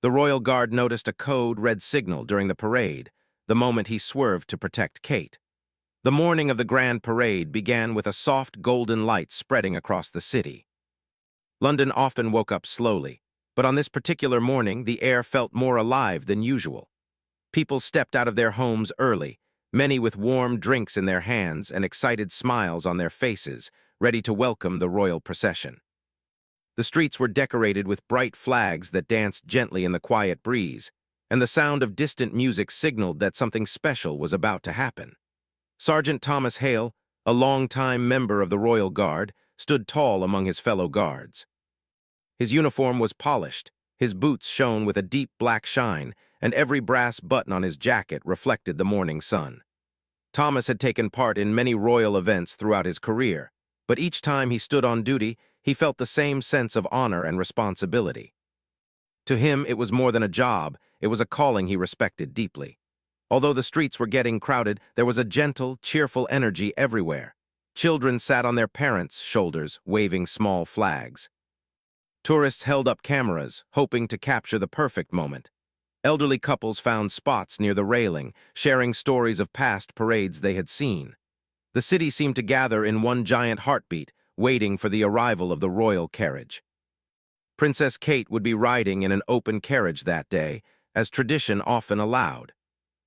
The royal guard noticed a code red signal during the parade, the moment he swerved to protect Kate. The morning of the grand parade began with a soft golden light spreading across the city. London often woke up slowly, but on this particular morning the air felt more alive than usual. People stepped out of their homes early, many with warm drinks in their hands and excited smiles on their faces, ready to welcome the royal procession. The streets were decorated with bright flags that danced gently in the quiet breeze, and the sound of distant music signaled that something special was about to happen. Sergeant Thomas Hale, a longtime member of the Royal Guard, stood tall among his fellow guards. His uniform was polished, his boots shone with a deep black shine, and every brass button on his jacket reflected the morning sun. Thomas had taken part in many royal events throughout his career, but each time he stood on duty, he felt the same sense of honor and responsibility. To him, it was more than a job, it was a calling he respected deeply. Although the streets were getting crowded, there was a gentle, cheerful energy everywhere. Children sat on their parents' shoulders, waving small flags. Tourists held up cameras, hoping to capture the perfect moment. Elderly couples found spots near the railing, sharing stories of past parades they had seen. The city seemed to gather in one giant heartbeat, waiting for the arrival of the royal carriage. Princess Kate would be riding in an open carriage that day, as tradition often allowed.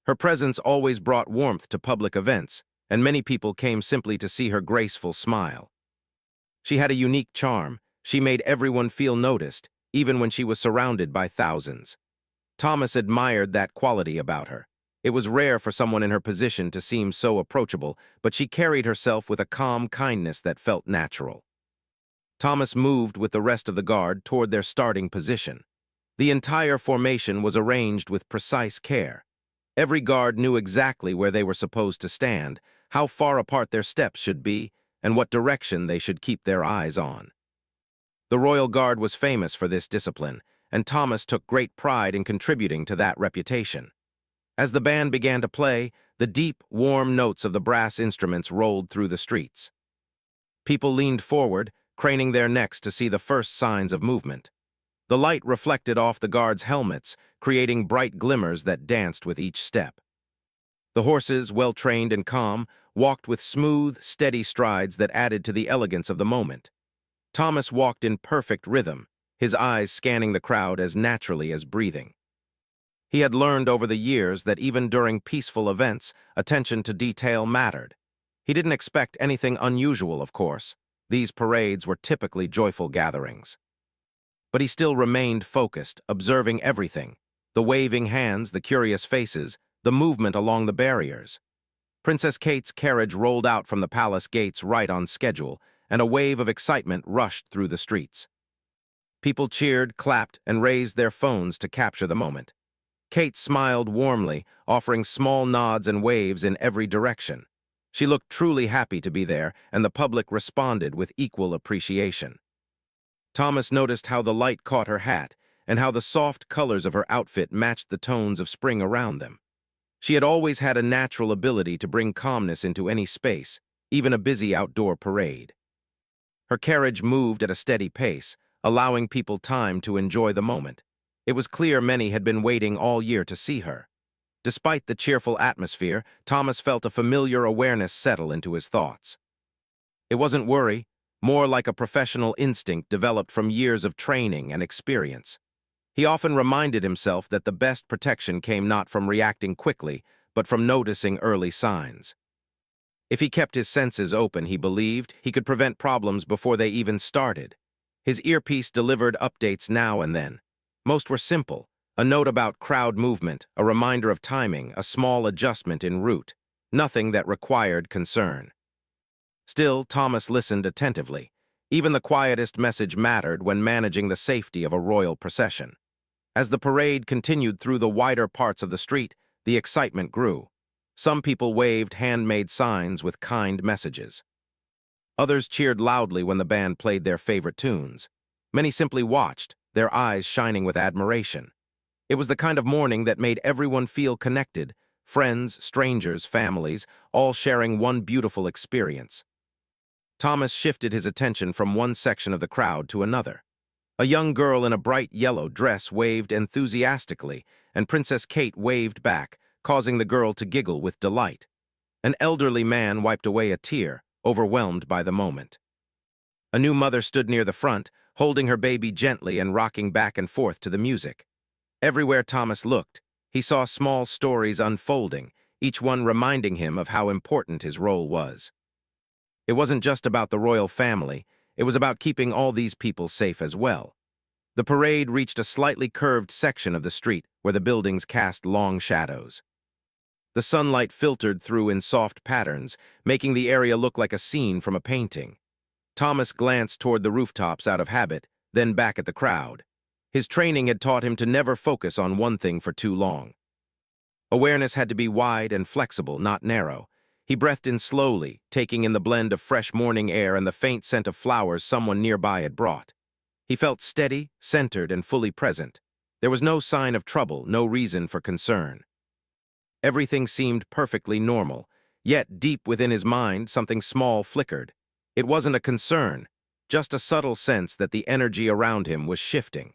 Her presence always brought warmth to public events, and many people came simply to see her graceful smile. She had a unique charm. She made everyone feel noticed, even when she was surrounded by thousands. Thomas admired that quality about her. It was rare for someone in her position to seem so approachable, but she carried herself with a calm kindness that felt natural. Thomas moved with the rest of the guard toward their starting position. The entire formation was arranged with precise care. Every guard knew exactly where they were supposed to stand, how far apart their steps should be, and what direction they should keep their eyes on. The Royal Guard was famous for this discipline, and Thomas took great pride in contributing to that reputation. As the band began to play, the deep, warm notes of the brass instruments rolled through the streets. People leaned forward, craning their necks to see the first signs of movement. The light reflected off the guards' helmets, creating bright glimmers that danced with each step. The horses, well-trained and calm, walked with smooth, steady strides that added to the elegance of the moment. Thomas walked in perfect rhythm, his eyes scanning the crowd as naturally as breathing. He had learned over the years that even during peaceful events, attention to detail mattered. He didn't expect anything unusual, of course. These parades were typically joyful gatherings. But he still remained focused, observing everything: the waving hands, the curious faces, the movement along the barriers. Princess Kate's carriage rolled out from the palace gates right on schedule, and a wave of excitement rushed through the streets. People cheered, clapped, and raised their phones to capture the moment. Kate smiled warmly, offering small nods and waves in every direction. She looked truly happy to be there, and the public responded with equal appreciation. Thomas noticed how the light caught her hat, and how the soft colors of her outfit matched the tones of spring around them. She had always had a natural ability to bring calmness into any space, even a busy outdoor parade. Her carriage moved at a steady pace, allowing people time to enjoy the moment. It was clear many had been waiting all year to see her. Despite the cheerful atmosphere, Thomas felt a familiar awareness settle into his thoughts. It wasn't worry, more like a professional instinct developed from years of training and experience. He often reminded himself that the best protection came not from reacting quickly, but from noticing early signs. If he kept his senses open, he believed, he could prevent problems before they even started. His earpiece delivered updates now and then. Most were simple: a note about crowd movement, a reminder of timing, a small adjustment in route. Nothing that required concern. Still, Thomas listened attentively. Even the quietest message mattered when managing the safety of a royal procession. As the parade continued through the wider parts of the street, the excitement grew. Some people waved handmade signs with kind messages. Others cheered loudly when the band played their favorite tunes. Many simply watched, their eyes shining with admiration. It was the kind of morning that made everyone feel connected: friends, strangers, families, all sharing one beautiful experience. Thomas shifted his attention from one section of the crowd to another. A young girl in a bright yellow dress waved enthusiastically, and Princess Kate waved back, causing the girl to giggle with delight. An elderly man wiped away a tear, overwhelmed by the moment. A new mother stood near the front, holding her baby gently and rocking back and forth to the music. Everywhere Thomas looked, he saw small stories unfolding, each one reminding him of how important his role was. It wasn't just about the royal family, it was about keeping all these people safe as well. The parade reached a slightly curved section of the street where the buildings cast long shadows. The sunlight filtered through in soft patterns, making the area look like a scene from a painting. Thomas glanced toward the rooftops out of habit, then back at the crowd. His training had taught him to never focus on one thing for too long. Awareness had to be wide and flexible, not narrow. He breathed in slowly, taking in the blend of fresh morning air and the faint scent of flowers someone nearby had brought. He felt steady, centered, and fully present. There was no sign of trouble, no reason for concern. Everything seemed perfectly normal, yet deep within his mind something small flickered. It wasn't a concern, just a subtle sense that the energy around him was shifting.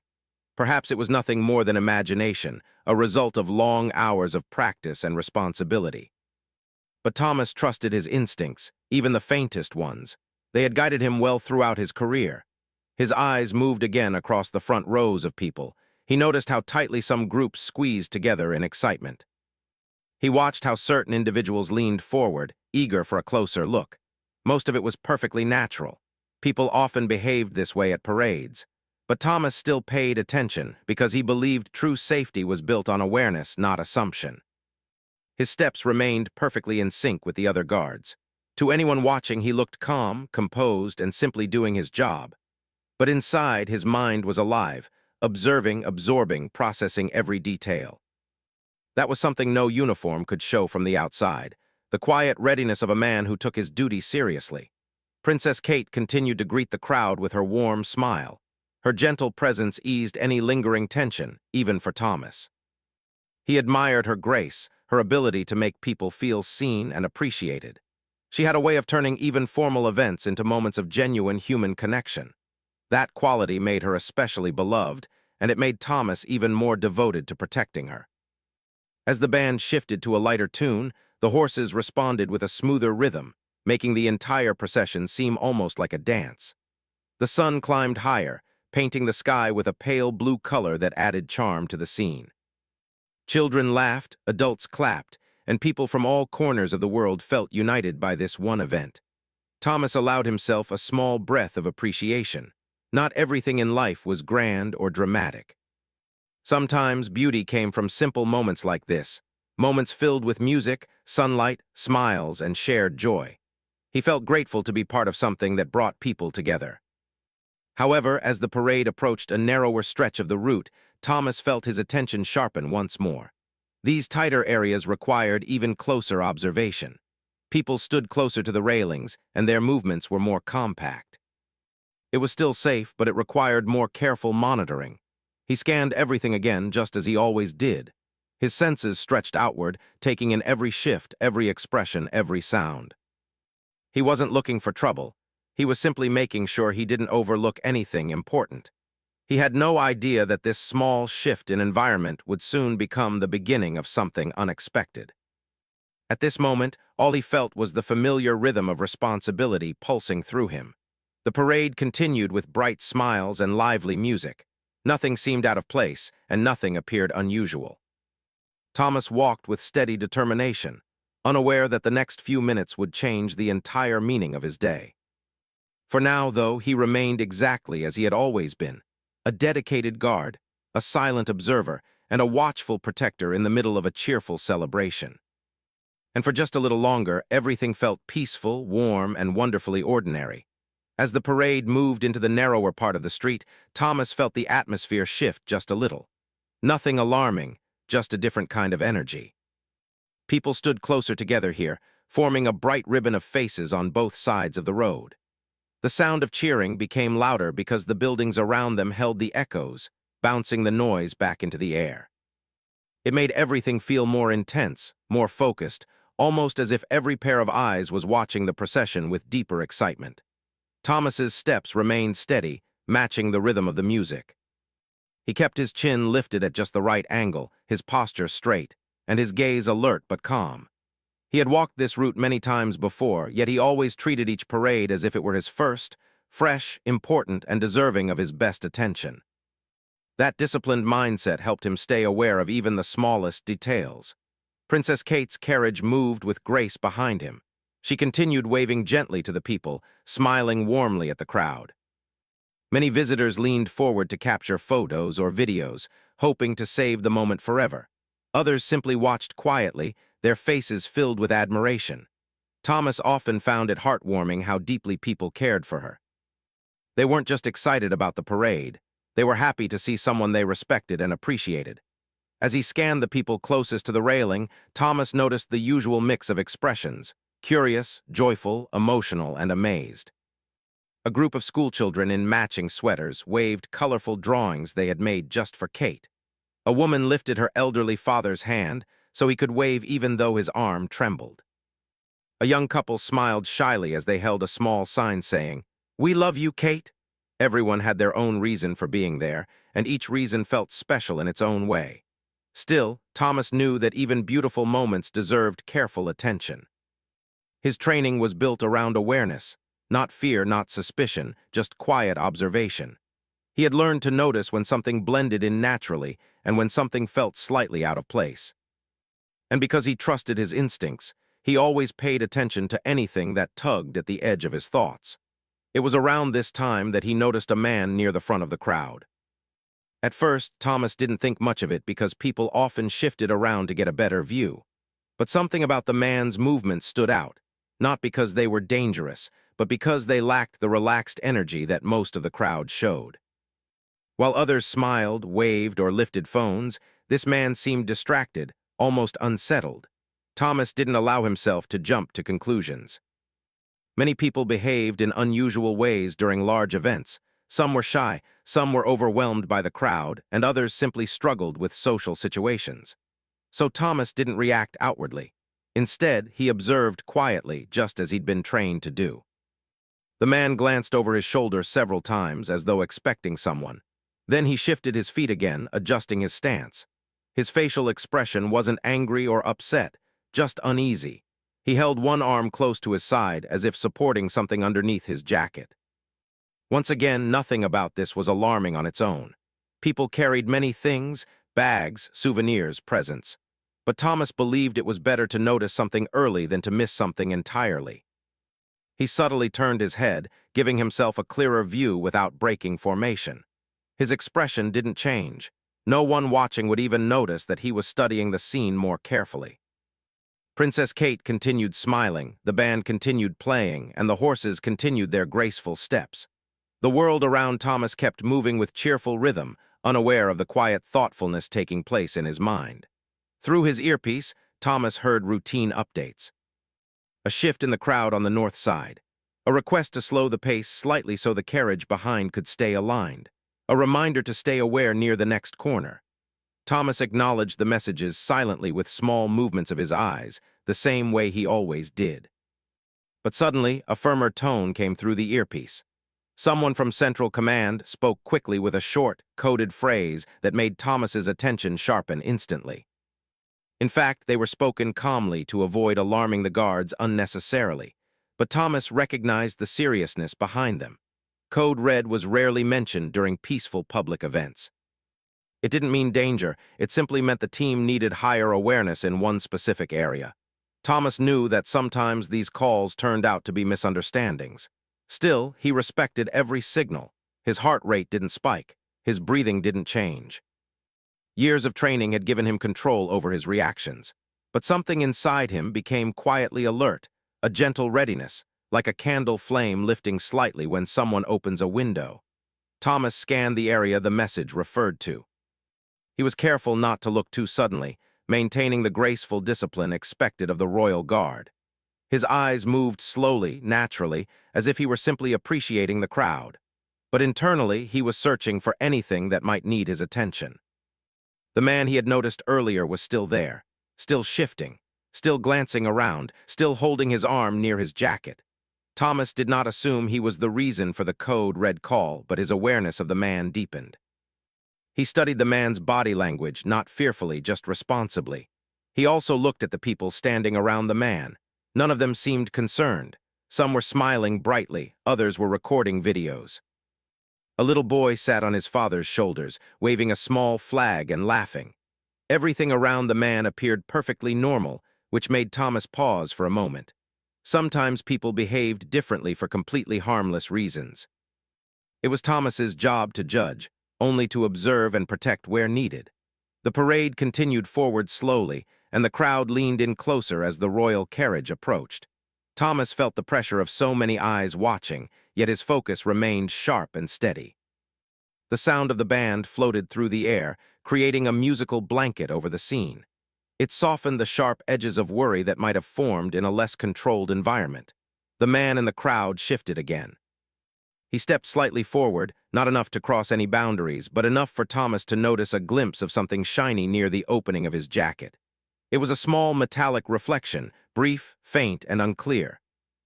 Perhaps it was nothing more than imagination, a result of long hours of practice and responsibility. But Thomas trusted his instincts, even the faintest ones. They had guided him well throughout his career. His eyes moved again across the front rows of people. He noticed how tightly some groups squeezed together in excitement. He watched how certain individuals leaned forward, eager for a closer look. Most of it was perfectly natural. People often behaved this way at parades. But Thomas still paid attention because he believed true safety was built on awareness, not assumption. His steps remained perfectly in sync with the other guards. To anyone watching, he looked calm, composed, and simply doing his job. But inside, his mind was alive, observing, absorbing, processing every detail. That was something no uniform could show from the outside, the quiet readiness of a man who took his duty seriously. Princess Kate continued to greet the crowd with her warm smile. Her gentle presence eased any lingering tension, even for Thomas. He admired her grace, her ability to make people feel seen and appreciated. She had a way of turning even formal events into moments of genuine human connection. That quality made her especially beloved, and it made Thomas even more devoted to protecting her. As the band shifted to a lighter tune, the horses responded with a smoother rhythm, making the entire procession seem almost like a dance. The sun climbed higher, painting the sky with a pale blue color that added charm to the scene. Children laughed, adults clapped, and people from all corners of the world felt united by this one event. Thomas allowed himself a small breath of appreciation. Not everything in life was grand or dramatic. Sometimes beauty came from simple moments like this, moments filled with music, sunlight, smiles, and shared joy. He felt grateful to be part of something that brought people together. However, as the parade approached a narrower stretch of the route, Thomas felt his attention sharpen once more. These tighter areas required even closer observation. People stood closer to the railings, and their movements were more compact. It was still safe, but it required more careful monitoring. He scanned everything again, just as he always did. His senses stretched outward, taking in every shift, every expression, every sound. He wasn't looking for trouble. He was simply making sure he didn't overlook anything important. He had no idea that this small shift in environment would soon become the beginning of something unexpected. At this moment, all he felt was the familiar rhythm of responsibility pulsing through him. The parade continued with bright smiles and lively music. Nothing seemed out of place, and nothing appeared unusual. Thomas walked with steady determination, unaware that the next few minutes would change the entire meaning of his day. For now, though, he remained exactly as he had always been, a dedicated guard, a silent observer, and a watchful protector in the middle of a cheerful celebration. And for just a little longer, everything felt peaceful, warm, and wonderfully ordinary. As the parade moved into the narrower part of the street, Thomas felt the atmosphere shift just a little. Nothing alarming, just a different kind of energy. People stood closer together here, forming a bright ribbon of faces on both sides of the road. The sound of cheering became louder because the buildings around them held the echoes, bouncing the noise back into the air. It made everything feel more intense, more focused, almost as if every pair of eyes was watching the procession with deeper excitement. Thomas's steps remained steady, matching the rhythm of the music. He kept his chin lifted at just the right angle, his posture straight, and his gaze alert but calm. He had walked this route many times before, yet he always treated each parade as if it were his first, fresh, important, and deserving of his best attention. That disciplined mindset helped him stay aware of even the smallest details. Princess Kate's carriage moved with grace behind him. She continued waving gently to the people, smiling warmly at the crowd. Many visitors leaned forward to capture photos or videos, hoping to save the moment forever. Others simply watched quietly, their faces filled with admiration. Thomas often found it heartwarming how deeply people cared for her. They weren't just excited about the parade. They were happy to see someone they respected and appreciated. As he scanned the people closest to the railing, Thomas noticed the usual mix of expressions: curious, joyful, emotional, and amazed. A group of schoolchildren in matching sweaters waved colorful drawings they had made just for Kate. A woman lifted her elderly father's hand so he could wave even though his arm trembled. A young couple smiled shyly as they held a small sign saying, "We love you, Kate." Everyone had their own reason for being there, and each reason felt special in its own way. Still, Thomas knew that even beautiful moments deserved careful attention. His training was built around awareness, not fear, not suspicion, just quiet observation. He had learned to notice when something blended in naturally and when something felt slightly out of place. And because he trusted his instincts, he always paid attention to anything that tugged at the edge of his thoughts. It was around this time that he noticed a man near the front of the crowd. At first, Thomas didn't think much of it because people often shifted around to get a better view. But something about the man's movements stood out, not because they were dangerous, but because they lacked the relaxed energy that most of the crowd showed. While others smiled, waved, or lifted phones, this man seemed distracted, almost unsettled. Thomas didn't allow himself to jump to conclusions. Many people behaved in unusual ways during large events. Some were shy, some were overwhelmed by the crowd, and others simply struggled with social situations. So Thomas didn't react outwardly. Instead, he observed quietly, just as he'd been trained to do. The man glanced over his shoulder several times, as though expecting someone. Then he shifted his feet again, adjusting his stance. His facial expression wasn't angry or upset, just uneasy. He held one arm close to his side, as if supporting something underneath his jacket. Once again, nothing about this was alarming on its own. People carried many things: bags, souvenirs, presents. But Thomas believed it was better to notice something early than to miss something entirely. He subtly turned his head, giving himself a clearer view without breaking formation. His expression didn't change. No one watching would even notice that he was studying the scene more carefully. Princess Kate continued smiling, the band continued playing, and the horses continued their graceful steps. The world around Thomas kept moving with cheerful rhythm, unaware of the quiet thoughtfulness taking place in his mind. Through his earpiece, Thomas heard routine updates. A shift in the crowd on the north side. A request to slow the pace slightly so the carriage behind could stay aligned. A reminder to stay aware near the next corner. Thomas acknowledged the messages silently with small movements of his eyes, the same way he always did. But suddenly, a firmer tone came through the earpiece. Someone from Central Command spoke quickly with a short, coded phrase that made Thomas's attention sharpen instantly. In fact, they were spoken calmly to avoid alarming the guards unnecessarily, but Thomas recognized the seriousness behind them. Code Red was rarely mentioned during peaceful public events. It didn't mean danger, it simply meant the team needed higher awareness in one specific area. Thomas knew that sometimes these calls turned out to be misunderstandings. Still, he respected every signal. His heart rate didn't spike, his breathing didn't change. Years of training had given him control over his reactions. But something inside him became quietly alert, a gentle readiness, like a candle flame lifting slightly when someone opens a window. Thomas scanned the area the message referred to. He was careful not to look too suddenly, maintaining the graceful discipline expected of the royal guard. His eyes moved slowly, naturally, as if he were simply appreciating the crowd. But internally, he was searching for anything that might need his attention. The man he had noticed earlier was still there, still shifting, still glancing around, still holding his arm near his jacket. Thomas did not assume he was the reason for the code red call, but his awareness of the man deepened. He studied the man's body language, not fearfully, just responsibly. He also looked at the people standing around the man. None of them seemed concerned. Some were smiling brightly, others were recording videos. A little boy sat on his father's shoulders, waving a small flag and laughing. Everything around the man appeared perfectly normal, which made Thomas pause for a moment. Sometimes people behaved differently for completely harmless reasons. It was Thomas's job to judge, only to observe and protect where needed. The parade continued forward slowly, and the crowd leaned in closer as the royal carriage approached. Thomas felt the pressure of so many eyes watching, yet his focus remained sharp and steady. The sound of the band floated through the air, creating a musical blanket over the scene. It softened the sharp edges of worry that might have formed in a less controlled environment. The man in the crowd shifted again. He stepped slightly forward, not enough to cross any boundaries, but enough for Thomas to notice a glimpse of something shiny near the opening of his jacket. It was a small metallic reflection, brief, faint, and unclear.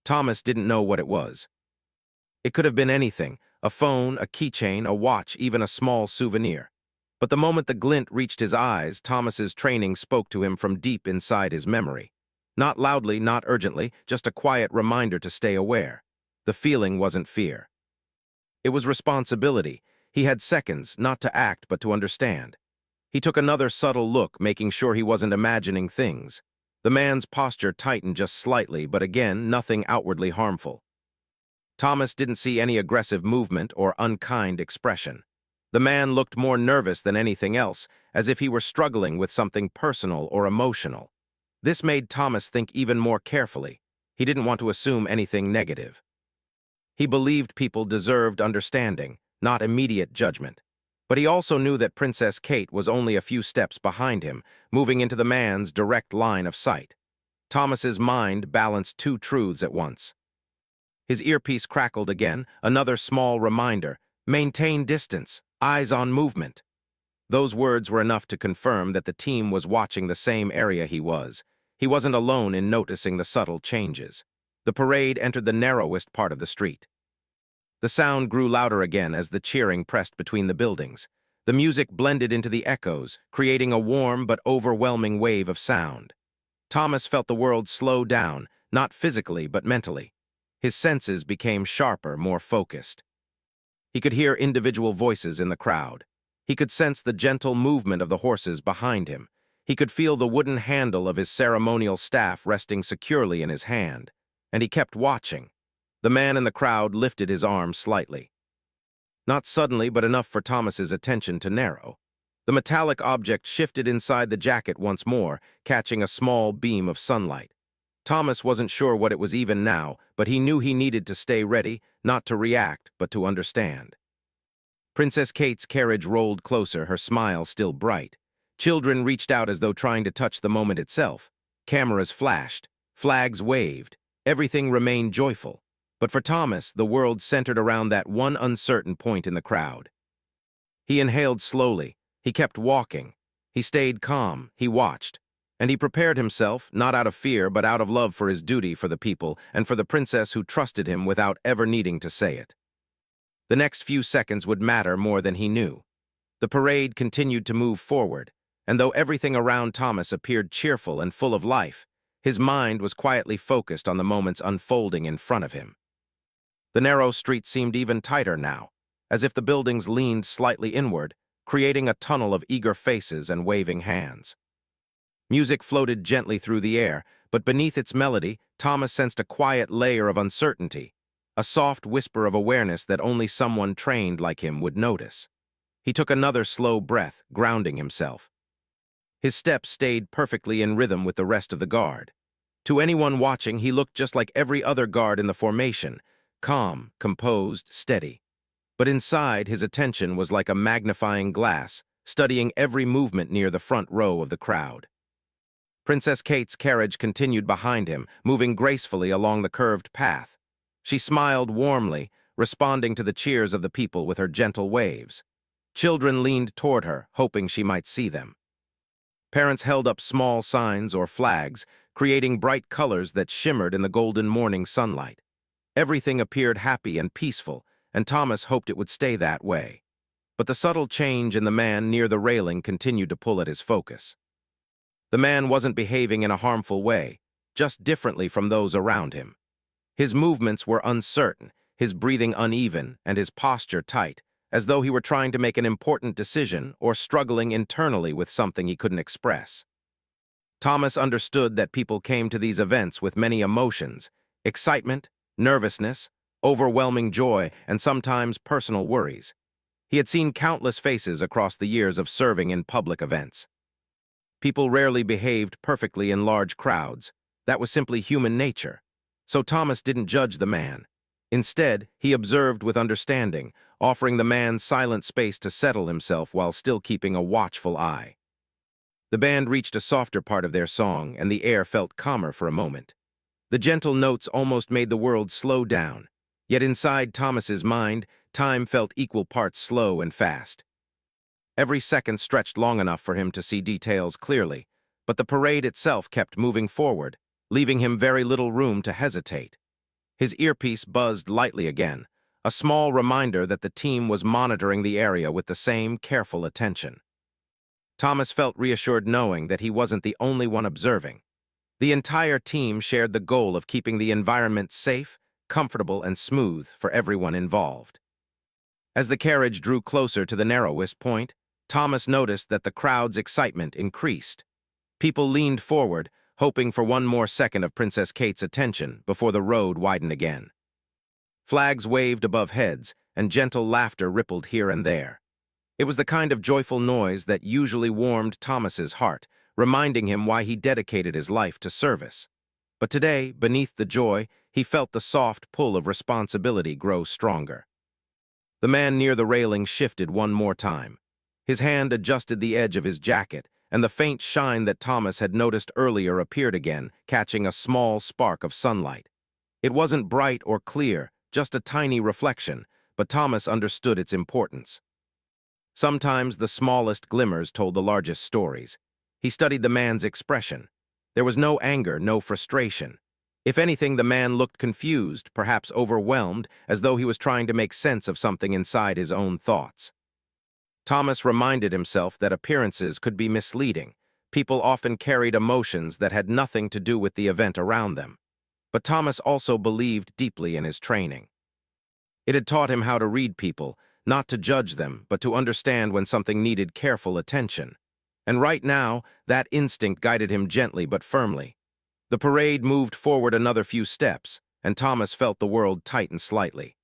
Thomas didn't know what it was. It could have been anything: a phone, a keychain, a watch, even a small souvenir. But the moment the glint reached his eyes, Thomas's training spoke to him from deep inside his memory. Not loudly, not urgently, just a quiet reminder to stay aware. The feeling wasn't fear. It was responsibility. He had seconds, not to act, but to understand. He took another subtle look, making sure he wasn't imagining things. The man's posture tightened just slightly, but again, nothing outwardly harmful. Thomas didn't see any aggressive movement or unkind expression. The man looked more nervous than anything else, as if he were struggling with something personal or emotional. This made Thomas think even more carefully. He didn't want to assume anything negative. He believed people deserved understanding, not immediate judgment. But he also knew that Princess Kate was only a few steps behind him, moving into the man's direct line of sight. Thomas's mind balanced two truths at once. His earpiece crackled again, another small reminder: maintain distance, eyes on movement. Those words were enough to confirm that the team was watching the same area he was. He wasn't alone in noticing the subtle changes. The parade entered the narrowest part of the street. The sound grew louder again as the cheering pressed between the buildings. The music blended into the echoes, creating a warm but overwhelming wave of sound. Thomas felt the world slow down, not physically but mentally. His senses became sharper, more focused. He could hear individual voices in the crowd. He could sense the gentle movement of the horses behind him. He could feel the wooden handle of his ceremonial staff resting securely in his hand. And he kept watching. The man in the crowd lifted his arm slightly. Not suddenly, but enough for Thomas's attention to narrow. The metallic object shifted inside the jacket once more, catching a small beam of sunlight. Thomas wasn't sure what it was even now, but he knew he needed to stay ready, not to react, but to understand. Princess Kate's carriage rolled closer, her smile still bright. Children reached out as though trying to touch the moment itself. Cameras flashed. Flags waved. Everything remained joyful. But for Thomas, the world centered around that one uncertain point in the crowd. He inhaled slowly. He kept walking. He stayed calm. He watched. And he prepared himself, not out of fear, but out of love for his duty for the people and for the princess who trusted him without ever needing to say it. The next few seconds would matter more than he knew. The parade continued to move forward, and though everything around Thomas appeared cheerful and full of life, his mind was quietly focused on the moments unfolding in front of him. The narrow street seemed even tighter now, as if the buildings leaned slightly inward, creating a tunnel of eager faces and waving hands. Music floated gently through the air, but beneath its melody, Thomas sensed a quiet layer of uncertainty, a soft whisper of awareness that only someone trained like him would notice. He took another slow breath, grounding himself. His steps stayed perfectly in rhythm with the rest of the guard. To anyone watching, he looked just like every other guard in the formation, calm, composed, steady. But inside, his attention was like a magnifying glass, studying every movement near the front row of the crowd. Princess Kate's carriage continued behind him, moving gracefully along the curved path. She smiled warmly, responding to the cheers of the people with her gentle waves. Children leaned toward her, hoping she might see them. Parents held up small signs or flags, creating bright colors that shimmered in the golden morning sunlight. Everything appeared happy and peaceful, and Thomas hoped it would stay that way. But the subtle change in the man near the railing continued to pull at his focus. The man wasn't behaving in a harmful way, just differently from those around him. His movements were uncertain, his breathing uneven, and his posture tight, as though he were trying to make an important decision or struggling internally with something he couldn't express. Thomas understood that people came to these events with many emotions: excitement, nervousness, overwhelming joy, and sometimes personal worries. He had seen countless faces across the years of serving in public events. People rarely behaved perfectly in large crowds. That was simply human nature. So Thomas didn't judge the man. Instead, he observed with understanding, offering the man silent space to settle himself while still keeping a watchful eye. The band reached a softer part of their song, and the air felt calmer for a moment. The gentle notes almost made the world slow down. Yet inside Thomas's mind, time felt equal parts slow and fast. Every second stretched long enough for him to see details clearly, but the parade itself kept moving forward, leaving him very little room to hesitate. His earpiece buzzed lightly again, a small reminder that the team was monitoring the area with the same careful attention. Thomas felt reassured knowing that he wasn't the only one observing. The entire team shared the goal of keeping the environment safe, comfortable, and smooth for everyone involved. As the carriage drew closer to the narrowest point, Thomas noticed that the crowd's excitement increased. People leaned forward, hoping for one more second of Princess Kate's attention before the road widened again. Flags waved above heads, and gentle laughter rippled here and there. It was the kind of joyful noise that usually warmed Thomas's heart, reminding him why he dedicated his life to service. But today, beneath the joy, he felt the soft pull of responsibility grow stronger. The man near the railing shifted one more time. His hand adjusted the edge of his jacket, and the faint shine that Thomas had noticed earlier appeared again, catching a small spark of sunlight. It wasn't bright or clear, just a tiny reflection, but Thomas understood its importance. Sometimes the smallest glimmers told the largest stories. He studied the man's expression. There was no anger, no frustration. If anything, the man looked confused, perhaps overwhelmed, as though he was trying to make sense of something inside his own thoughts. Thomas reminded himself that appearances could be misleading. People often carried emotions that had nothing to do with the event around them. But Thomas also believed deeply in his training. It had taught him how to read people, not to judge them, but to understand when something needed careful attention. And right now, that instinct guided him gently but firmly. The parade moved forward another few steps, and Thomas felt the world tighten slightly.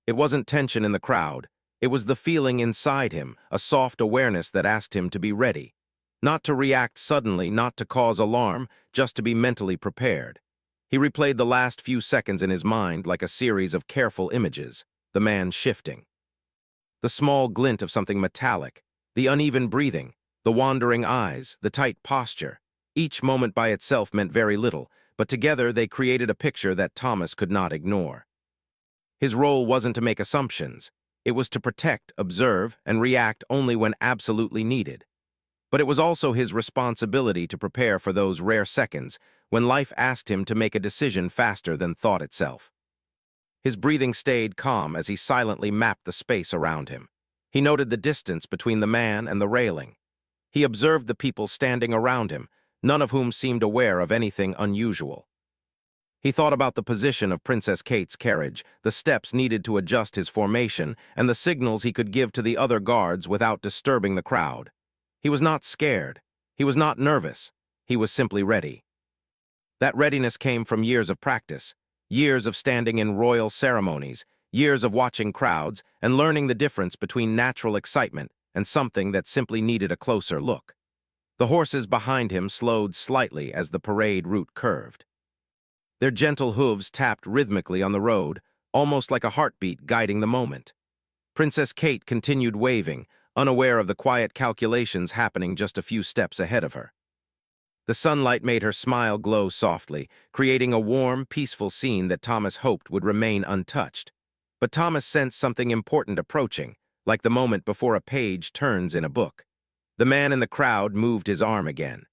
It wasn't tension in the crowd. It was the feeling inside him, a soft awareness that asked him to be ready. Not to react suddenly, not to cause alarm, just to be mentally prepared. He replayed the last few seconds in his mind like a series of careful images, the man shifting. The small glint of something metallic, the uneven breathing, the wandering eyes, the tight posture. Each moment by itself meant very little, but together they created a picture that Thomas could not ignore. His role wasn't to make assumptions. It was to protect, observe, and react only when absolutely needed. But it was also his responsibility to prepare for those rare seconds when life asked him to make a decision faster than thought itself. His breathing stayed calm as he silently mapped the space around him. He noted the distance between the man and the railing. He observed the people standing around him, none of whom seemed aware of anything unusual. He thought about the position of Princess Kate's carriage, the steps needed to adjust his formation, and the signals he could give to the other guards without disturbing the crowd. He was not scared. He was not nervous. He was simply ready. That readiness came from years of practice, years of standing in royal ceremonies, years of watching crowds and learning the difference between natural excitement and something that simply needed a closer look. The horses behind him slowed slightly as the parade route curved. Their gentle hooves tapped rhythmically on the road, almost like a heartbeat guiding the moment. Princess Kate continued waving, unaware of the quiet calculations happening just a few steps ahead of her. The sunlight made her smile glow softly, creating a warm, peaceful scene that Thomas hoped would remain untouched. But Thomas sensed something important approaching, like the moment before a page turns in a book. The man in the crowd moved his arm again.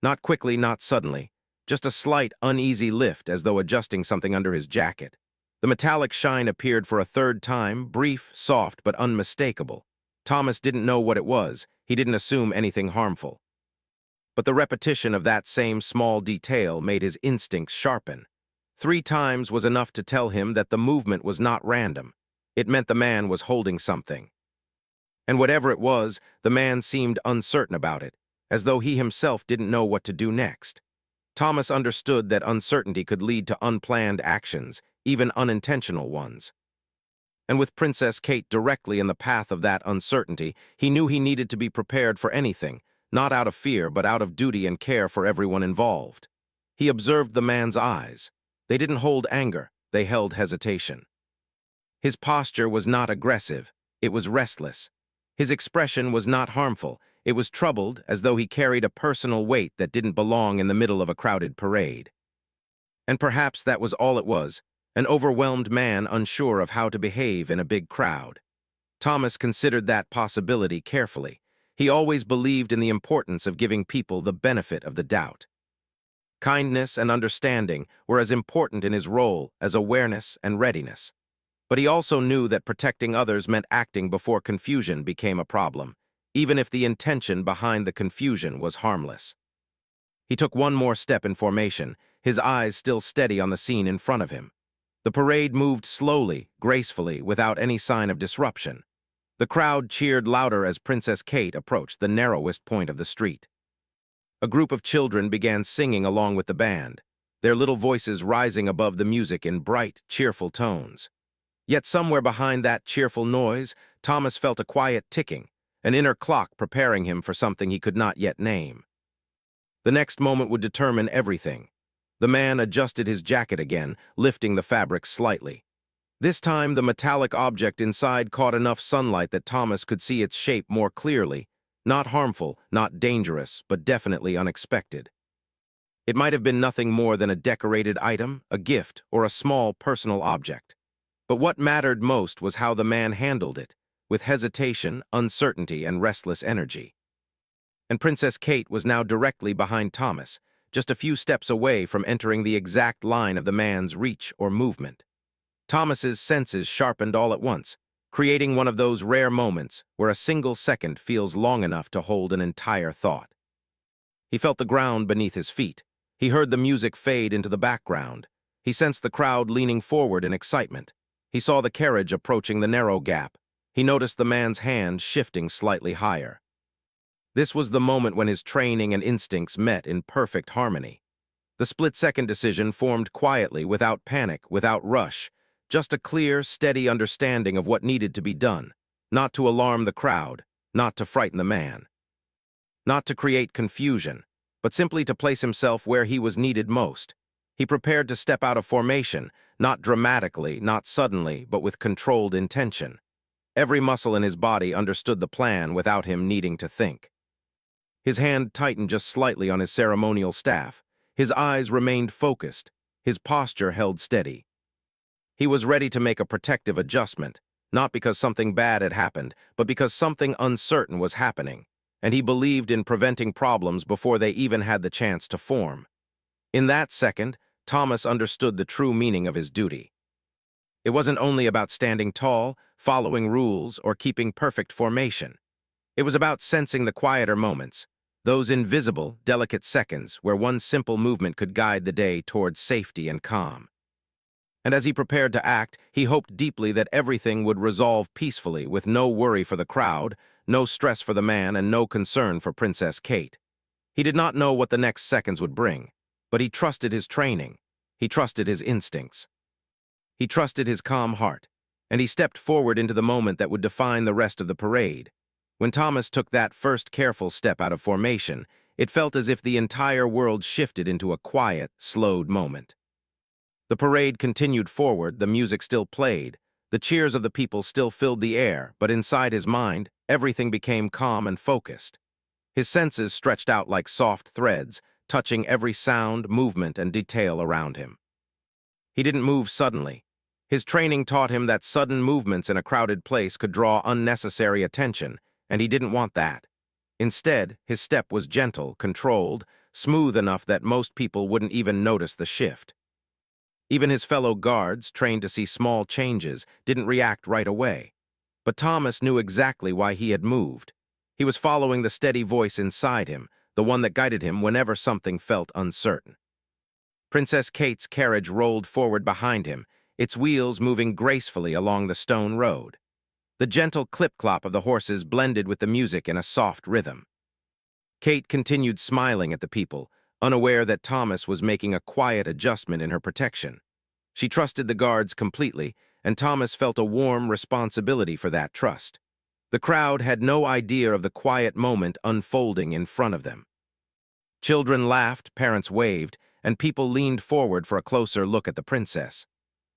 Not quickly, not suddenly, just a slight, uneasy lift as though adjusting something under his jacket. The metallic shine appeared for a third time, brief, soft, but unmistakable. Thomas didn't know what it was. He didn't assume anything harmful. But the repetition of that same small detail made his instincts sharpen. 3 times was enough to tell him that the movement was not random. It meant the man was holding something. And whatever it was, the man seemed uncertain about it, as though he himself didn't know what to do next. Thomas understood that uncertainty could lead to unplanned actions, even unintentional ones. And with Princess Kate directly in the path of that uncertainty, he knew he needed to be prepared for anything, not out of fear but out of duty and care for everyone involved. He observed the man's eyes. They didn't hold anger, they held hesitation. His posture was not aggressive, it was restless. His expression was not harmful, it was troubled, as though he carried a personal weight that didn't belong in the middle of a crowded parade. And perhaps that was all it was, an overwhelmed man unsure of how to behave in a big crowd. Thomas considered that possibility carefully. He always believed in the importance of giving people the benefit of the doubt. Kindness and understanding were as important in his role as awareness and readiness. But he also knew that protecting others meant acting before confusion became a problem, even if the intention behind the confusion was harmless. He took one more step in formation, his eyes still steady on the scene in front of him. The parade moved slowly, gracefully, without any sign of disruption. The crowd cheered louder as Princess Kate approached the narrowest point of the street. A group of children began singing along with the band, their little voices rising above the music in bright, cheerful tones. Yet somewhere behind that cheerful noise, Thomas felt a quiet ticking, an inner clock preparing him for something he could not yet name. The next moment would determine everything. The man adjusted his jacket again, lifting the fabric slightly. This time, the metallic object inside caught enough sunlight that Thomas could see its shape more clearly. Not harmful, not dangerous, but definitely unexpected. It might have been nothing more than a decorated item, a gift, or a small personal object. But what mattered most was how the man handled it, with hesitation, uncertainty, and restless energy. And Princess Kate was now directly behind Thomas, just a few steps away from entering the exact line of the man's reach or movement. Thomas's senses sharpened all at once, creating one of those rare moments where a single second feels long enough to hold an entire thought. He felt the ground beneath his feet. He heard the music fade into the background. He sensed the crowd leaning forward in excitement. He saw the carriage approaching the narrow gap. He noticed the man's hand shifting slightly higher. This was the moment when his training and instincts met in perfect harmony. The split-second decision formed quietly, without panic, without rush, just a clear, steady understanding of what needed to be done, not to alarm the crowd, not to frighten the man, not to create confusion, but simply to place himself where he was needed most. He prepared to step out of formation, not dramatically, not suddenly, but with controlled intention. Every muscle in his body understood the plan without him needing to think. His hand tightened just slightly on his ceremonial staff. His eyes remained focused, his posture held steady. He was ready to make a protective adjustment, not because something bad had happened, but because something uncertain was happening, and he believed in preventing problems before they even had the chance to form. In that second, Thomas understood the true meaning of his duty. It wasn't only about standing tall, following rules, or keeping perfect formation. It was about sensing the quieter moments, those invisible, delicate seconds where one simple movement could guide the day towards safety and calm. And as he prepared to act, he hoped deeply that everything would resolve peacefully, with no worry for the crowd, no stress for the man, and no concern for Princess Kate. He did not know what the next seconds would bring, but he trusted his training. He trusted his instincts. He trusted his calm heart, and he stepped forward into the moment that would define the rest of the parade. When Thomas took that first careful step out of formation, it felt as if the entire world shifted into a quiet, slowed moment. The parade continued forward, the music still played, the cheers of the people still filled the air, but inside his mind, everything became calm and focused. His senses stretched out like soft threads, touching every sound, movement, and detail around him. He didn't move suddenly. His training taught him that sudden movements in a crowded place could draw unnecessary attention, and he didn't want that. Instead, his step was gentle, controlled, smooth enough that most people wouldn't even notice the shift. Even his fellow guards, trained to see small changes, didn't react right away. But Thomas knew exactly why he had moved. He was following the steady voice inside him, the one that guided him whenever something felt uncertain. Princess Kate's carriage rolled forward behind him, its wheels moving gracefully along the stone road. The gentle clip-clop of the horses blended with the music in a soft rhythm. Kate continued smiling at the people, unaware that Thomas was making a quiet adjustment in her protection. She trusted the guards completely, and Thomas felt a warm responsibility for that trust. The crowd had no idea of the quiet moment unfolding in front of them. Children laughed, parents waved, and people leaned forward for a closer look at the princess.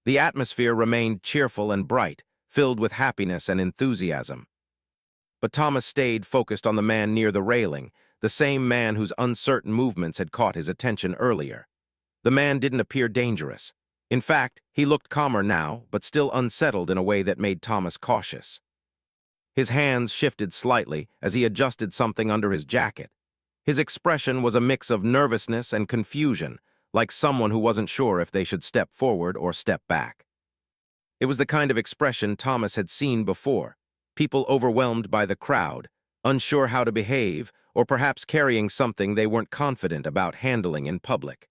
The atmosphere remained cheerful and bright, filled with happiness and enthusiasm. But Thomas stayed focused on the man near the railing, the same man whose uncertain movements had caught his attention earlier. The man didn't appear dangerous. In fact, he looked calmer now, but still unsettled in a way that made Thomas cautious. His hands shifted slightly as he adjusted something under his jacket. His expression was a mix of nervousness and confusion, like someone who wasn't sure if they should step forward or step back. It was the kind of expression Thomas had seen before, people overwhelmed by the crowd, unsure how to behave, or perhaps carrying something they weren't confident about handling in public.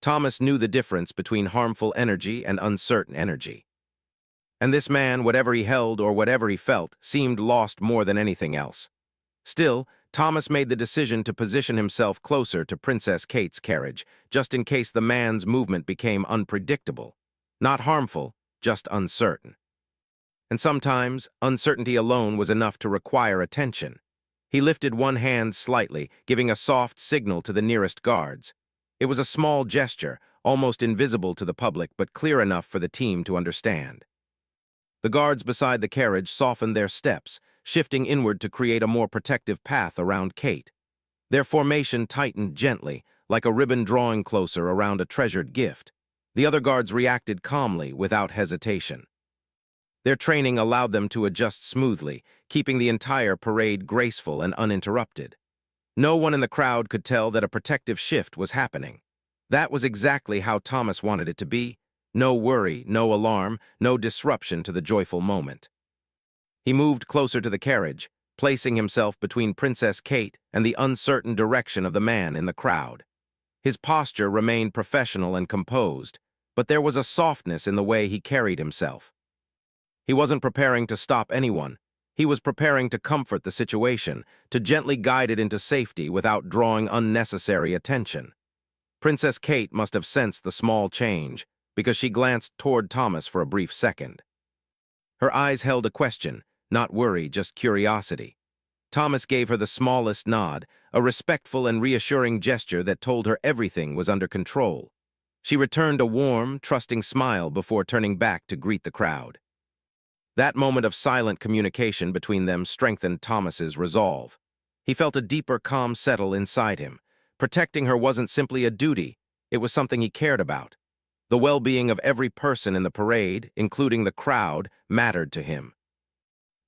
Thomas knew the difference between harmful energy and uncertain energy. And this man, whatever he held or whatever he felt, seemed lost more than anything else. Still, Thomas made the decision to position himself closer to Princess Kate's carriage, just in case the man's movement became unpredictable. Not harmful, just uncertain. And sometimes, uncertainty alone was enough to require attention. He lifted one hand slightly, giving a soft signal to the nearest guards. It was a small gesture, almost invisible to the public, but clear enough for the team to understand. The guards beside the carriage softened their steps, shifting inward to create a more protective path around Kate. Their formation tightened gently, like a ribbon drawing closer around a treasured gift. The other guards reacted calmly, without hesitation. Their training allowed them to adjust smoothly, keeping the entire parade graceful and uninterrupted. No one in the crowd could tell that a protective shift was happening. That was exactly how Thomas wanted it to be. No worry, no alarm, no disruption to the joyful moment. He moved closer to the carriage, placing himself between Princess Kate and the uncertain direction of the man in the crowd. His posture remained professional and composed, but there was a softness in the way he carried himself. He wasn't preparing to stop anyone. He was preparing to comfort the situation, to gently guide it into safety without drawing unnecessary attention. Princess Kate must have sensed the small change, because she glanced toward Thomas for a brief second. Her eyes held a question, not worry, just curiosity. Thomas gave her the smallest nod, a respectful and reassuring gesture that told her everything was under control. She returned a warm, trusting smile before turning back to greet the crowd. That moment of silent communication between them strengthened Thomas's resolve. He felt a deeper calm settle inside him. Protecting her wasn't simply a duty, it was something he cared about. The well-being of every person in the parade, including the crowd, mattered to him.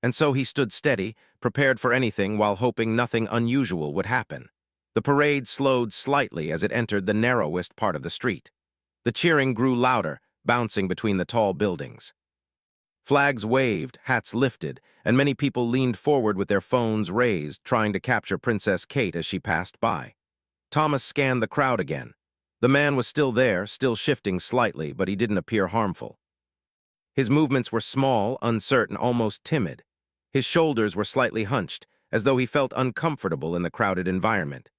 And so he stood steady, prepared for anything while hoping nothing unusual would happen. The parade slowed slightly as it entered the narrowest part of the street. The cheering grew louder, bouncing between the tall buildings. Flags waved, hats lifted, and many people leaned forward with their phones raised, trying to capture Princess Kate as she passed by. Thomas scanned the crowd again. The man was still there, still shifting slightly, but he didn't appear harmful. His movements were small, uncertain, almost timid. His shoulders were slightly hunched, as though he felt uncomfortable in the crowded environment.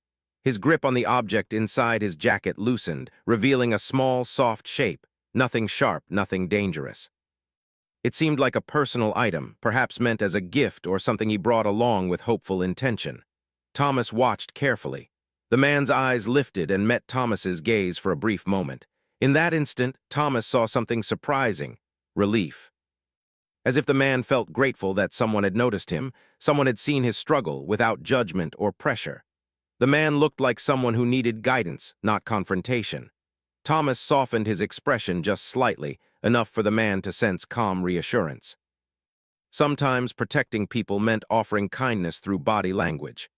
His grip on the object inside his jacket loosened, revealing a small, soft shape, nothing sharp, nothing dangerous. It seemed like a personal item, perhaps meant as a gift or something he brought along with hopeful intention. Thomas watched carefully. The man's eyes lifted and met Thomas's gaze for a brief moment. In that instant, Thomas saw something surprising: relief. As if the man felt grateful that someone had noticed him, someone had seen his struggle without judgment or pressure. The man looked like someone who needed guidance, not confrontation. Thomas softened his expression just slightly, enough for the man to sense calm reassurance. Sometimes protecting people meant offering kindness through body language.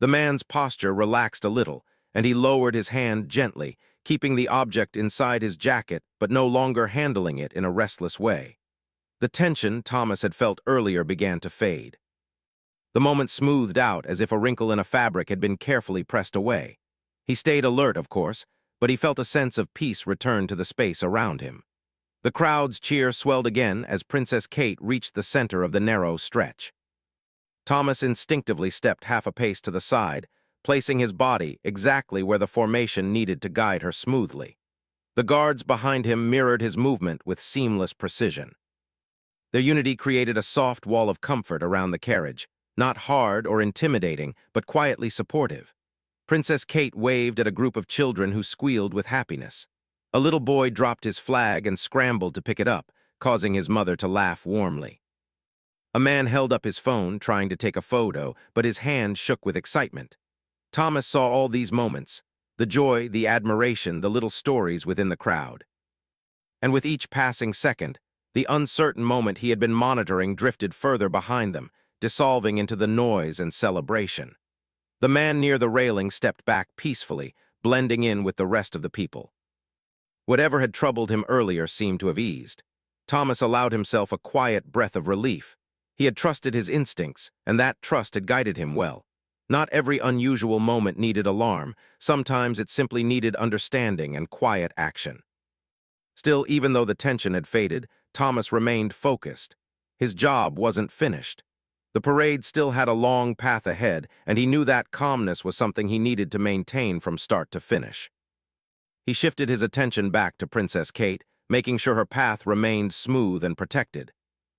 The man's posture relaxed a little, and he lowered his hand gently, keeping the object inside his jacket but no longer handling it in a restless way. The tension Thomas had felt earlier began to fade. The moment smoothed out as if a wrinkle in a fabric had been carefully pressed away. He stayed alert, of course, but he felt a sense of peace return to the space around him. The crowd's cheer swelled again as Princess Kate reached the center of the narrow stretch. Thomas instinctively stepped half a pace to the side, placing his body exactly where the formation needed to guide her smoothly. The guards behind him mirrored his movement with seamless precision. Their unity created a soft wall of comfort around the carriage, not hard or intimidating, but quietly supportive. Princess Kate waved at a group of children who squealed with happiness. A little boy dropped his flag and scrambled to pick it up, causing his mother to laugh warmly. A man held up his phone, trying to take a photo, but his hand shook with excitement. Thomas saw all these moments, the joy, the admiration, the little stories within the crowd. And with each passing second, the uncertain moment he had been monitoring drifted further behind them, dissolving into the noise and celebration. The man near the railing stepped back peacefully, blending in with the rest of the people. Whatever had troubled him earlier seemed to have eased. Thomas allowed himself a quiet breath of relief. He had trusted his instincts, and that trust had guided him well. Not every unusual moment needed alarm. Sometimes it simply needed understanding and quiet action. Still, even though the tension had faded, Thomas remained focused. His job wasn't finished. The parade still had a long path ahead, and he knew that calmness was something he needed to maintain from start to finish. He shifted his attention back to Princess Kate, making sure her path remained smooth and protected.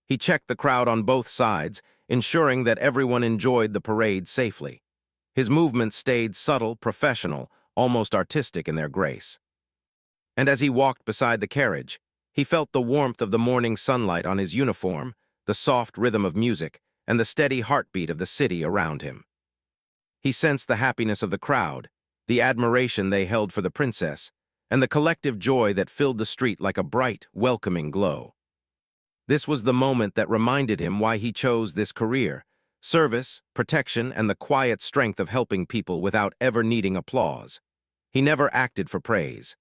He checked the crowd on both sides, ensuring that everyone enjoyed the parade safely. His movements stayed subtle, professional, almost artistic in their grace. And as he walked beside the carriage, he felt the warmth of the morning sunlight on his uniform, the soft rhythm of music, and the steady heartbeat of the city around him. He sensed the happiness of the crowd, the admiration they held for the princess, and the collective joy that filled the street like a bright, welcoming glow. This was the moment that reminded him why he chose this career: service, protection, and the quiet strength of helping people without ever needing applause. He never acted for praise.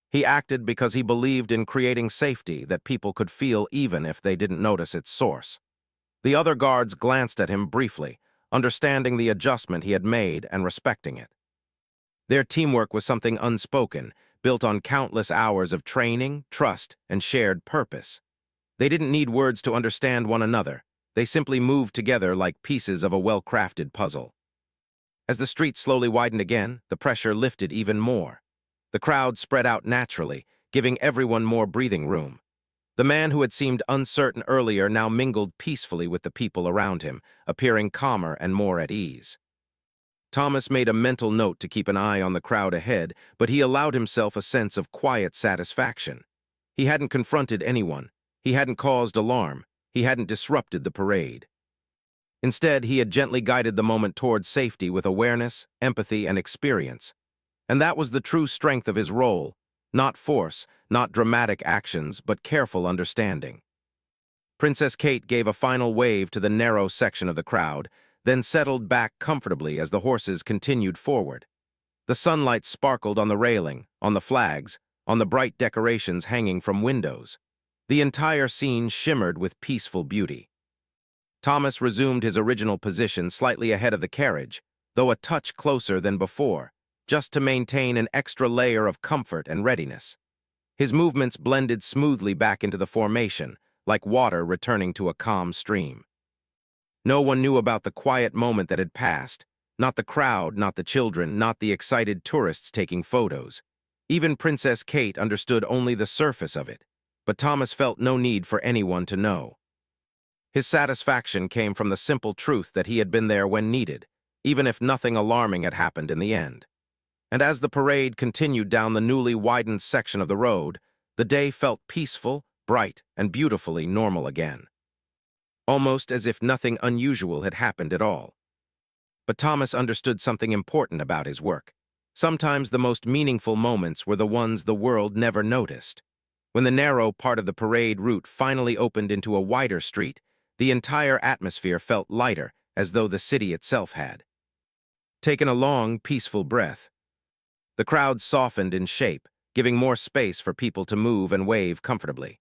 He acted because he believed in creating safety that people could feel even if they didn't notice its source. The other guards glanced at him briefly, understanding the adjustment he had made and respecting it. Their teamwork was something unspoken, built on countless hours of training, trust, and shared purpose. They didn't need words to understand one another. They simply moved together like pieces of a well-crafted puzzle. As the street slowly widened again, the pressure lifted even more. The crowd spread out naturally, giving everyone more breathing room. The man who had seemed uncertain earlier now mingled peacefully with the people around him, appearing calmer and more at ease. Thomas made a mental note to keep an eye on the crowd ahead, but he allowed himself a sense of quiet satisfaction. He hadn't confronted anyone. He hadn't caused alarm. He hadn't disrupted the parade. Instead, he had gently guided the moment towards safety with awareness, empathy, and experience. And that was the true strength of his role: not force, not dramatic actions, but careful understanding. Princess Kate gave a final wave to the narrow section of the crowd, then settled back comfortably as the horses continued forward. The sunlight sparkled on the railing, on the flags, on the bright decorations hanging from windows. The entire scene shimmered with peaceful beauty. Thomas resumed his original position slightly ahead of the carriage, though a touch closer than before, just to maintain an extra layer of comfort and readiness. His movements blended smoothly back into the formation, like water returning to a calm stream. No one knew about the quiet moment that had passed, not the crowd, not the children, not the excited tourists taking photos. Even Princess Kate understood only the surface of it, but Thomas felt no need for anyone to know. His satisfaction came from the simple truth that he had been there when needed, even if nothing alarming had happened in the end. And as the parade continued down the newly widened section of the road, the day felt peaceful, bright, and beautifully normal again. Almost as if nothing unusual had happened at all. But Thomas understood something important about his work. Sometimes the most meaningful moments were the ones the world never noticed. When the narrow part of the parade route finally opened into a wider street, the entire atmosphere felt lighter, as though the city itself had. taking a long, peaceful breath. The crowd softened in shape, giving more space for people to move and wave comfortably.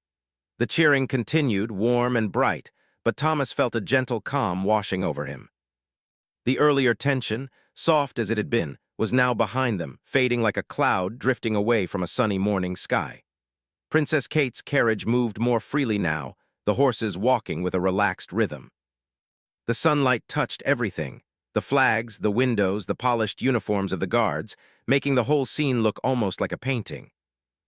The cheering continued, warm and bright, but Thomas felt a gentle calm washing over him. The earlier tension, soft as it had been, was now behind them, fading like a cloud drifting away from a sunny morning sky. Princess Kate's carriage moved more freely now, the horses walking with a relaxed rhythm. The sunlight touched everything, the flags, the windows, the polished uniforms of the guards, making the whole scene look almost like a painting.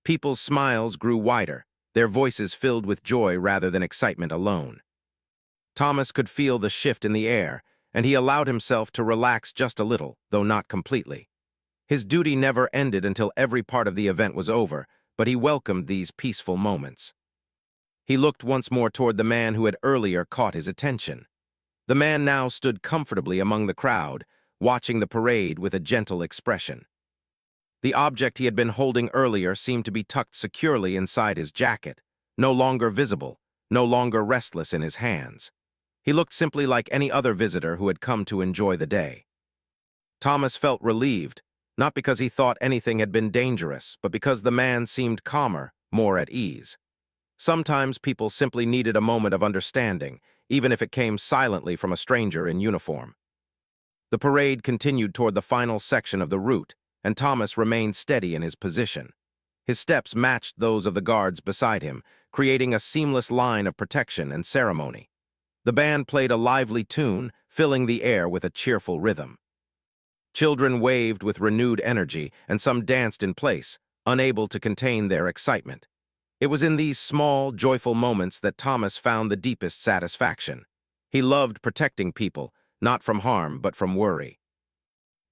People's smiles grew wider, their voices filled with joy rather than excitement alone. Thomas could feel the shift in the air, and he allowed himself to relax just a little, though not completely. His duty never ended until every part of the event was over, but he welcomed these peaceful moments. He looked once more toward the man who had earlier caught his attention. The man now stood comfortably among the crowd, watching the parade with a gentle expression. The object he had been holding earlier seemed to be tucked securely inside his jacket, no longer visible, no longer restless in his hands. He looked simply like any other visitor who had come to enjoy the day. Thomas felt relieved, not because he thought anything had been dangerous, but because the man seemed calmer, more at ease. Sometimes people simply needed a moment of understanding, even if it came silently from a stranger in uniform. The parade continued toward the final section of the route, and Thomas remained steady in his position. His steps matched those of the guards beside him, creating a seamless line of protection and ceremony. The band played a lively tune, filling the air with a cheerful rhythm. Children waved with renewed energy, and some danced in place, unable to contain their excitement. It was in these small, joyful moments that Thomas found the deepest satisfaction. He loved protecting people, not from harm, but from worry.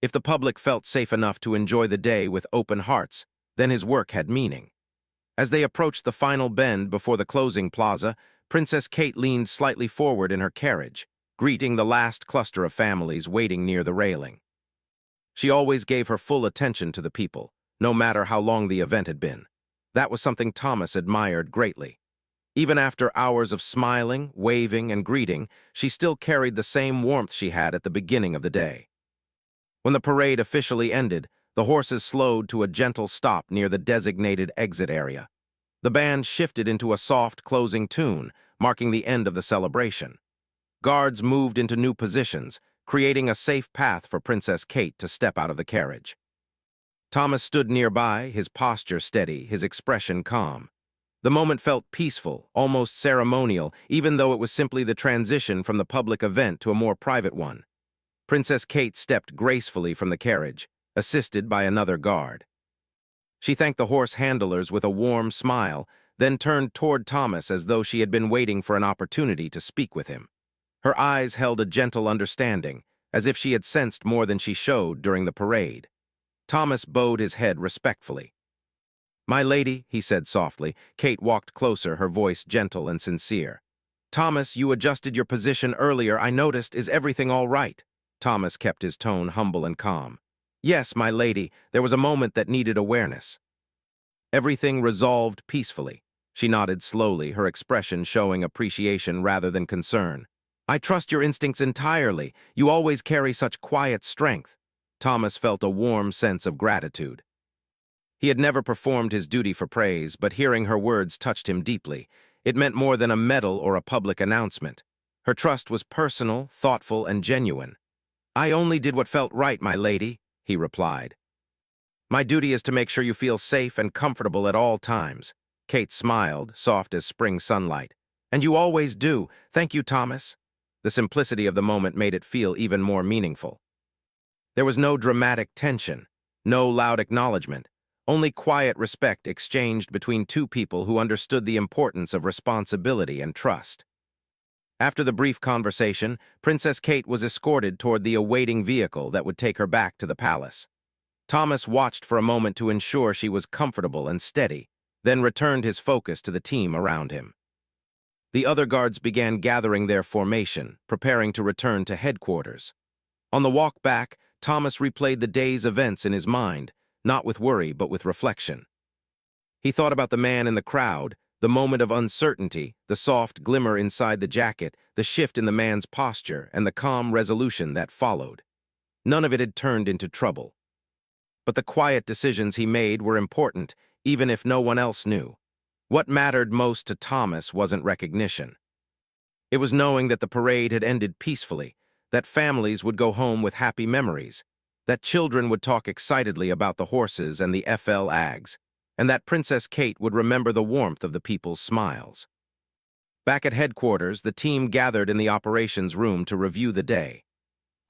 If the public felt safe enough to enjoy the day with open hearts, then his work had meaning. As they approached the final bend before the closing plaza, Princess Kate leaned slightly forward in her carriage, greeting the last cluster of families waiting near the railing. She always gave her full attention to the people, no matter how long the event had been. That was something Thomas admired greatly. Even after hours of smiling, waving, and greeting, she still carried the same warmth she had at the beginning of the day. When the parade officially ended, the horses slowed to a gentle stop near the designated exit area. The band shifted into a soft, closing tune, marking the end of the celebration. Guards moved into new positions, creating a safe path for Princess Kate to step out of the carriage. Thomas stood nearby, his posture steady, his expression calm. The moment felt peaceful, almost ceremonial, even though it was simply the transition from the public event to a more private one. Princess Kate stepped gracefully from the carriage, assisted by another guard. She thanked the horse handlers with a warm smile, then turned toward Thomas as though she had been waiting for an opportunity to speak with him. Her eyes held a gentle understanding, as if she had sensed more than she showed during the parade. Thomas bowed his head respectfully. "My lady," he said softly. Kate walked closer, her voice gentle and sincere. "Thomas, you adjusted your position earlier, I noticed. Is everything all right?" Thomas kept his tone humble and calm. "Yes, my lady, there was a moment that needed awareness." Everything resolved peacefully. She nodded slowly, her expression showing appreciation rather than concern. "I trust your instincts entirely. You always carry such quiet strength." Thomas felt a warm sense of gratitude. He had never performed his duty for praise, but hearing her words touched him deeply. It meant more than a medal or a public announcement. Her trust was personal, thoughtful, and genuine. "I only did what felt right, my lady," he replied. "My duty is to make sure you feel safe and comfortable at all times." Kate smiled, soft as spring sunlight. "And you always do. Thank you, Thomas." The simplicity of the moment made it feel even more meaningful. There was no dramatic tension, no loud acknowledgement, only quiet respect exchanged between two people who understood the importance of responsibility and trust. After the brief conversation, Princess Kate was escorted toward the awaiting vehicle that would take her back to the palace. Thomas watched for a moment to ensure she was comfortable and steady, then returned his focus to the team around him. The other guards began gathering their formation, preparing to return to headquarters. On the walk back, Thomas replayed the day's events in his mind, not with worry but with reflection. He thought about the man in the crowd, the moment of uncertainty, the soft glimmer inside the jacket, the shift in the man's posture, and the calm resolution that followed. None of it had turned into trouble. But the quiet decisions he made were important, even if no one else knew. What mattered most to Thomas wasn't recognition. It was knowing that the parade had ended peacefully, that families would go home with happy memories, that children would talk excitedly about the horses and the FL Ags, and that Princess Kate would remember the warmth of the people's smiles. Back at headquarters, the team gathered in the operations room to review the day.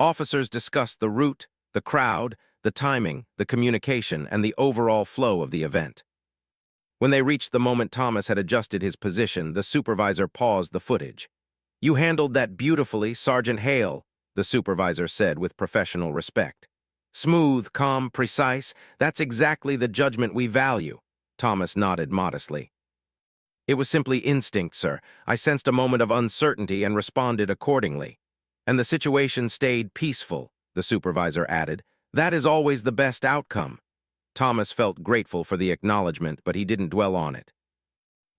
Officers discussed the route, the crowd, the timing, the communication, and the overall flow of the event. When they reached the moment Thomas had adjusted his position, the supervisor paused the footage. "You handled that beautifully, Sergeant Hale," the supervisor said with professional respect. "Smooth, calm, precise, that's exactly the judgment we value." Thomas nodded modestly. "It was simply instinct, sir. I sensed a moment of uncertainty and responded accordingly. And the situation stayed peaceful," the supervisor added. "That is always the best outcome." Thomas felt grateful for the acknowledgement, but he didn't dwell on it.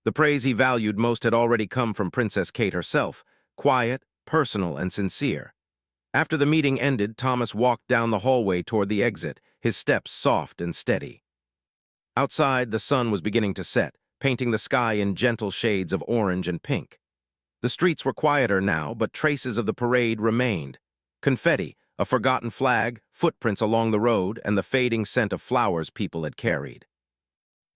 The praise he valued most had already come from Princess Kate herself, quiet, personal, and sincere. After the meeting ended, Thomas walked down the hallway toward the exit, his steps soft and steady. Outside, the sun was beginning to set, painting the sky in gentle shades of orange and pink. The streets were quieter now, but traces of the parade remained. Confetti, a forgotten flag, footprints along the road, and the fading scent of flowers people had carried.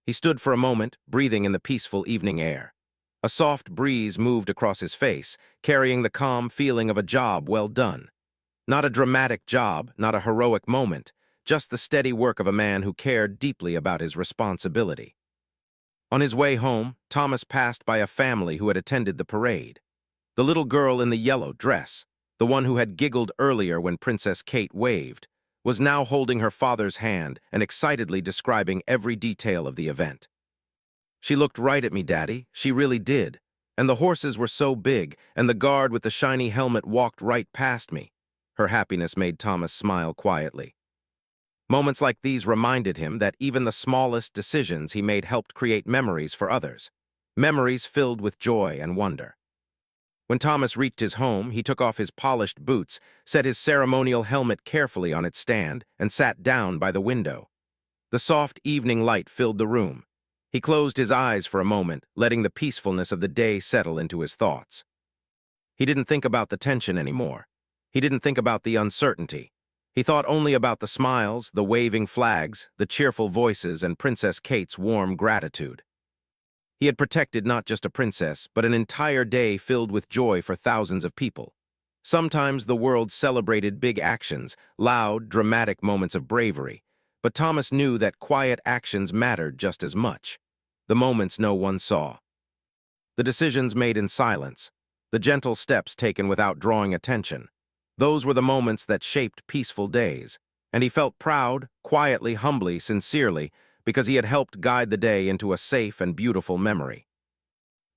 He stood for a moment, breathing in the peaceful evening air. A soft breeze moved across his face, carrying the calm feeling of a job well done. Not a dramatic job, not a heroic moment, just the steady work of a man who cared deeply about his responsibility. On his way home, Thomas passed by a family who had attended the parade. The little girl in the yellow dress, the one who had giggled earlier when Princess Kate waved, was now holding her father's hand and excitedly describing every detail of the event. "She looked right at me, Daddy, she really did. And the horses were so big, and the guard with the shiny helmet walked right past me." Her happiness made Thomas smile quietly. Moments like these reminded him that even the smallest decisions he made helped create memories for others, memories filled with joy and wonder. When Thomas reached his home, he took off his polished boots, set his ceremonial helmet carefully on its stand, and sat down by the window. The soft evening light filled the room. He closed his eyes for a moment, letting the peacefulness of the day settle into his thoughts. He didn't think about the tension anymore. He didn't think about the uncertainty. He thought only about the smiles, the waving flags, the cheerful voices, and Princess Kate's warm gratitude. He had protected not just a princess, but an entire day filled with joy for thousands of people. Sometimes the world celebrated big actions, loud, dramatic moments of bravery, but Thomas knew that quiet actions mattered just as much. The moments no one saw. The decisions made in silence. The gentle steps taken without drawing attention. Those were the moments that shaped peaceful days, and he felt proud, quietly, humbly, sincerely, because he had helped guide the day into a safe and beautiful memory.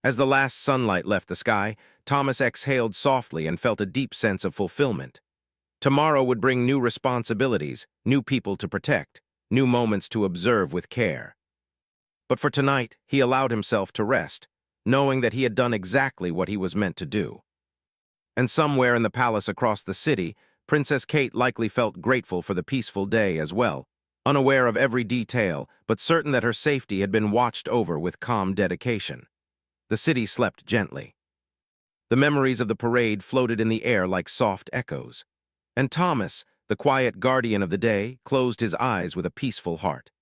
As the last sunlight left the sky, Thomas exhaled softly and felt a deep sense of fulfillment. Tomorrow would bring new responsibilities, new people to protect, new moments to observe with care. But for tonight, he allowed himself to rest, knowing that he had done exactly what he was meant to do. And somewhere in the palace across the city, Princess Kate likely felt grateful for the peaceful day as well, unaware of every detail, but certain that her safety had been watched over with calm dedication. The city slept gently. The memories of the parade floated in the air like soft echoes. And Thomas, the quiet guardian of the day, closed his eyes with a peaceful heart.